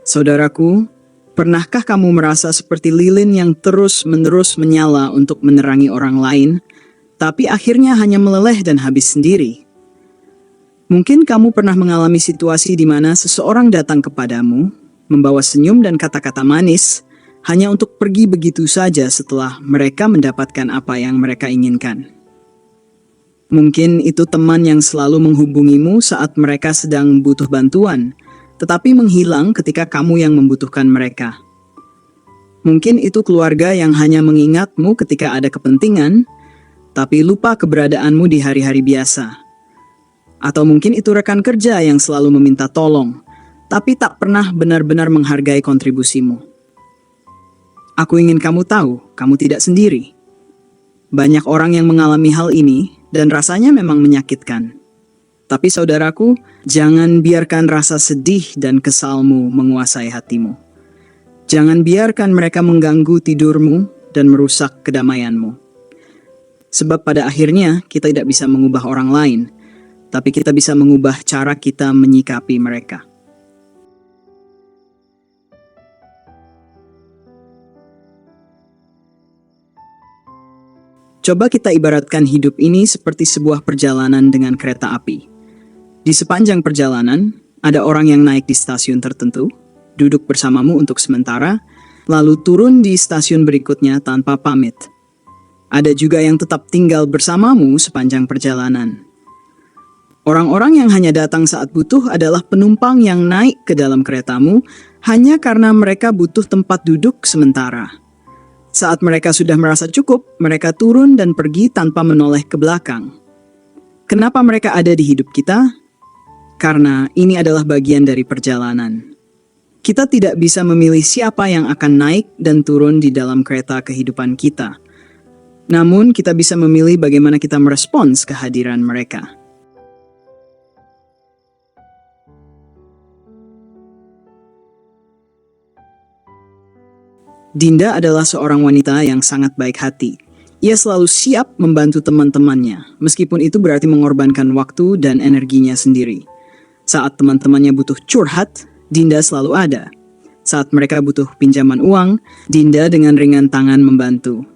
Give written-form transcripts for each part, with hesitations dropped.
Saudaraku, pernahkah kamu merasa seperti lilin yang terus-menerus menyala untuk menerangi orang lain, tapi akhirnya hanya meleleh dan habis sendiri? Mungkin kamu pernah mengalami situasi di mana seseorang datang kepadamu, membawa senyum dan kata-kata manis, hanya untuk pergi begitu saja setelah mereka mendapatkan apa yang mereka inginkan. Mungkin itu teman yang selalu menghubungimu saat mereka sedang butuh bantuan, tetapi menghilang ketika kamu yang membutuhkan mereka. Mungkin itu keluarga yang hanya mengingatmu ketika ada kepentingan, tapi lupa keberadaanmu di hari-hari biasa. Atau mungkin itu rekan kerja yang selalu meminta tolong, tapi tak pernah benar-benar menghargai kontribusimu. Aku ingin kamu tahu, kamu tidak sendiri. Banyak orang yang mengalami hal ini, dan rasanya memang menyakitkan. Tapi saudaraku, jangan biarkan rasa sedih dan kesalmu menguasai hatimu. Jangan biarkan mereka mengganggu tidurmu dan merusak kedamaianmu. Sebab pada akhirnya kita tidak bisa mengubah orang lain, tapi kita bisa mengubah cara kita menyikapi mereka. Coba kita ibaratkan hidup ini seperti sebuah perjalanan dengan kereta api. Di sepanjang perjalanan, ada orang yang naik di stasiun tertentu, duduk bersamamu untuk sementara, lalu turun di stasiun berikutnya tanpa pamit. Ada juga yang tetap tinggal bersamamu sepanjang perjalanan. Orang-orang yang hanya datang saat butuh adalah penumpang yang naik ke dalam keretamu hanya karena mereka butuh tempat duduk sementara. Saat mereka sudah merasa cukup, mereka turun dan pergi tanpa menoleh ke belakang. Kenapa mereka ada di hidup kita? Karena ini adalah bagian dari perjalanan. Kita tidak bisa memilih siapa yang akan naik dan turun di dalam kereta kehidupan kita. Namun kita bisa memilih bagaimana kita merespons kehadiran mereka. Dinda adalah seorang wanita yang sangat baik hati. Ia selalu siap membantu teman-temannya, meskipun itu berarti mengorbankan waktu dan energinya sendiri. Saat teman-temannya butuh curhat, Dinda selalu ada. Saat mereka butuh pinjaman uang, Dinda dengan ringan tangan membantu.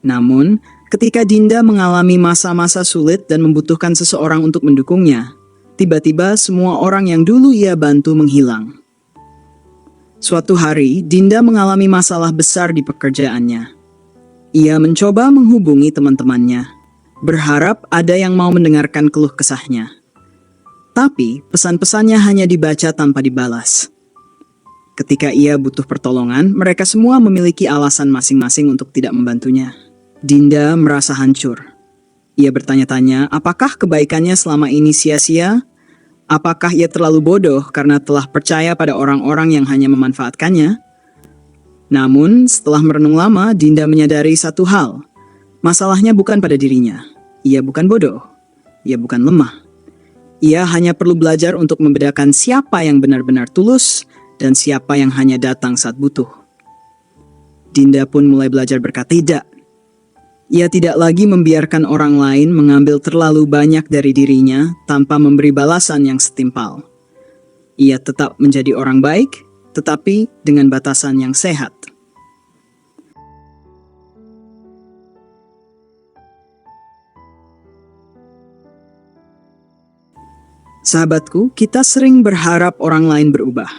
Namun, ketika Dinda mengalami masa-masa sulit dan membutuhkan seseorang untuk mendukungnya, tiba-tiba semua orang yang dulu ia bantu menghilang. Suatu hari, Dinda mengalami masalah besar di pekerjaannya. Ia mencoba menghubungi teman-temannya, berharap ada yang mau mendengarkan keluh kesahnya. Tapi, pesan-pesannya hanya dibaca tanpa dibalas. Ketika ia butuh pertolongan, mereka semua memiliki alasan masing-masing untuk tidak membantunya. Dinda merasa hancur. Ia bertanya-tanya, apakah kebaikannya selama ini sia-sia? Apakah ia terlalu bodoh karena telah percaya pada orang-orang yang hanya memanfaatkannya? Namun, setelah merenung lama, Dinda menyadari satu hal. Masalahnya bukan pada dirinya. Ia bukan bodoh. Ia bukan lemah. Ia hanya perlu belajar untuk membedakan siapa yang benar-benar tulus dan siapa yang hanya datang saat butuh. Dinda pun mulai belajar berkata tidak. Ia tidak lagi membiarkan orang lain mengambil terlalu banyak dari dirinya tanpa memberi balasan yang setimpal. Ia tetap menjadi orang baik, tetapi dengan batasan yang sehat. Sahabatku, kita sering berharap orang lain berubah.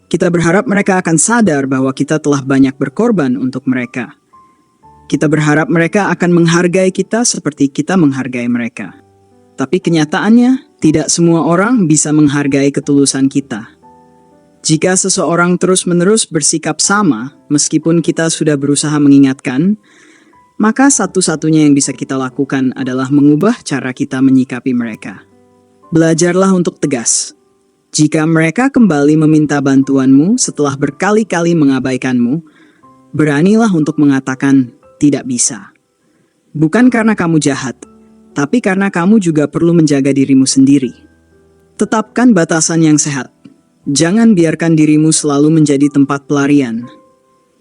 Kita berharap mereka akan sadar bahwa kita telah banyak berkorban untuk mereka. Kita berharap mereka akan menghargai kita seperti kita menghargai mereka. Tapi kenyataannya, tidak semua orang bisa menghargai ketulusan kita. Jika seseorang terus-menerus bersikap sama, meskipun kita sudah berusaha mengingatkan, maka satu-satunya yang bisa kita lakukan adalah mengubah cara kita menyikapi mereka. Belajarlah untuk tegas. Jika mereka kembali meminta bantuanmu setelah berkali-kali mengabaikanmu, beranilah untuk mengatakan, tidak bisa. Bukan karena kamu jahat, tapi karena kamu juga perlu menjaga dirimu sendiri. Tetapkan batasan yang sehat. Jangan biarkan dirimu selalu menjadi tempat pelarian.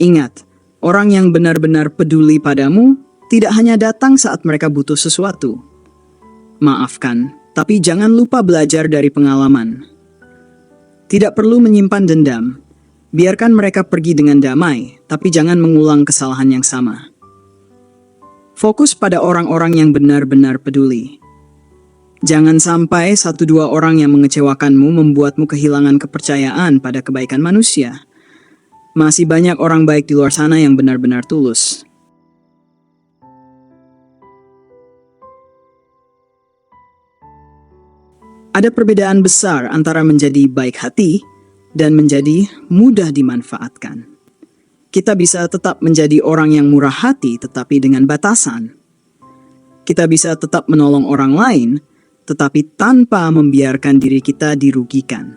Ingat, orang yang benar-benar peduli padamu tidak hanya datang saat mereka butuh sesuatu. Maafkan, tapi jangan lupa belajar dari pengalaman. Tidak perlu menyimpan dendam. Biarkan mereka pergi dengan damai, tapi jangan mengulang kesalahan yang sama. Fokus pada orang-orang yang benar-benar peduli. Jangan sampai 1-2 orang yang mengecewakanmu membuatmu kehilangan kepercayaan pada kebaikan manusia. Masih banyak orang baik di luar sana yang benar-benar tulus. Ada perbedaan besar antara menjadi baik hati dan menjadi mudah dimanfaatkan. Kita bisa tetap menjadi orang yang murah hati tetapi dengan batasan. Kita bisa tetap menolong orang lain tetapi tanpa membiarkan diri kita dirugikan.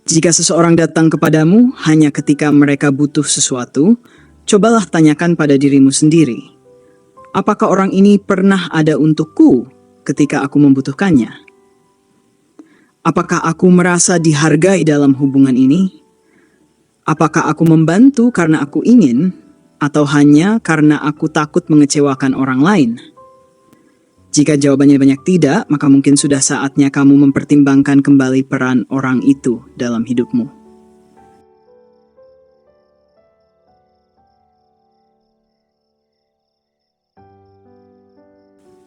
Jika seseorang datang kepadamu hanya ketika mereka butuh sesuatu, cobalah tanyakan pada dirimu sendiri. Apakah orang ini pernah ada untukku ketika aku membutuhkannya? Apakah aku merasa dihargai dalam hubungan ini? Apakah aku membantu karena aku ingin, atau hanya karena aku takut mengecewakan orang lain? Jika jawabannya banyak tidak, maka mungkin sudah saatnya kamu mempertimbangkan kembali peran orang itu dalam hidupmu.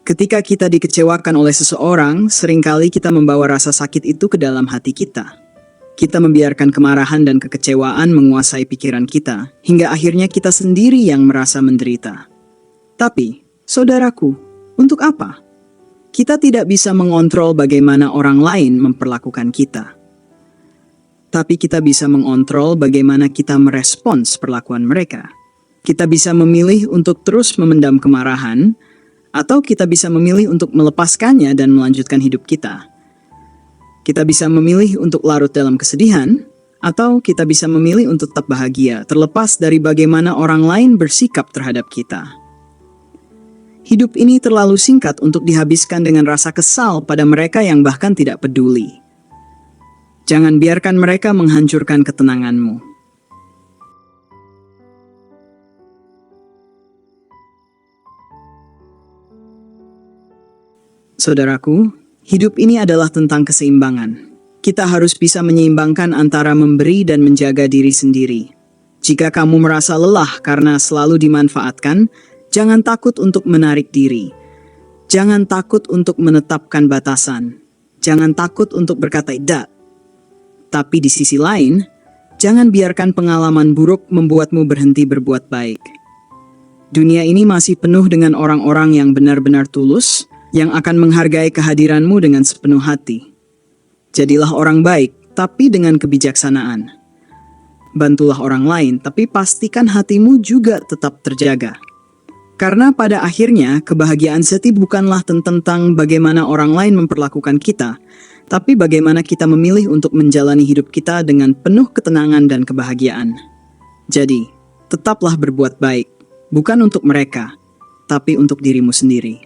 Ketika kita dikecewakan oleh seseorang, seringkali kita membawa rasa sakit itu ke dalam hati kita. Kita membiarkan kemarahan dan kekecewaan menguasai pikiran kita, hingga akhirnya kita sendiri yang merasa menderita. Tapi, saudaraku, untuk apa? Kita tidak bisa mengontrol bagaimana orang lain memperlakukan kita. Tapi kita bisa mengontrol bagaimana kita merespons perlakuan mereka. Kita bisa memilih untuk terus memendam kemarahan, atau kita bisa memilih untuk melepaskannya dan melanjutkan hidup kita. Kita bisa memilih untuk larut dalam kesedihan, atau kita bisa memilih untuk tetap bahagia, terlepas dari bagaimana orang lain bersikap terhadap kita. Hidup ini terlalu singkat untuk dihabiskan dengan rasa kesal pada mereka yang bahkan tidak peduli. Jangan biarkan mereka menghancurkan ketenanganmu. Saudaraku, hidup ini adalah tentang keseimbangan. Kita harus bisa menyeimbangkan antara memberi dan menjaga diri sendiri. Jika kamu merasa lelah karena selalu dimanfaatkan, jangan takut untuk menarik diri. Jangan takut untuk menetapkan batasan. Jangan takut untuk berkata tidak. Tapi di sisi lain, jangan biarkan pengalaman buruk membuatmu berhenti berbuat baik. Dunia ini masih penuh dengan orang-orang yang benar-benar tulus, yang akan menghargai kehadiranmu dengan sepenuh hati. Jadilah orang baik, tapi dengan kebijaksanaan. Bantulah orang lain, tapi pastikan hatimu juga tetap terjaga. Karena pada akhirnya, kebahagiaan sejati bukanlah tentang bagaimana orang lain memperlakukan kita, tapi bagaimana kita memilih untuk menjalani hidup kita dengan penuh ketenangan dan kebahagiaan. Jadi, tetaplah berbuat baik, bukan untuk mereka, tapi untuk dirimu sendiri.